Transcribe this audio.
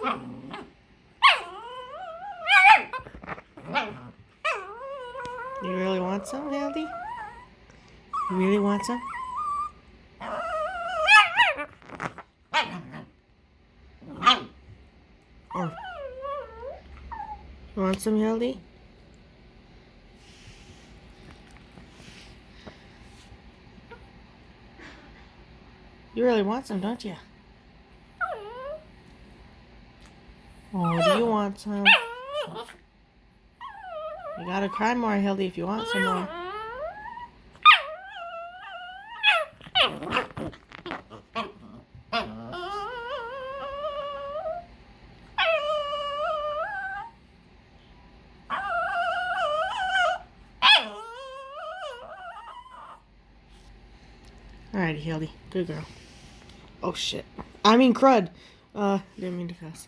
You really want some, Hildy? You really want some? Oh. You want some, Hildy? You really want some, don't you? Oh, do you want some? You gotta cry more, Hildy, if you want some more. Alrighty, Hildy. Good girl. Oh, shit. I mean, crud. Didn't mean to cuss.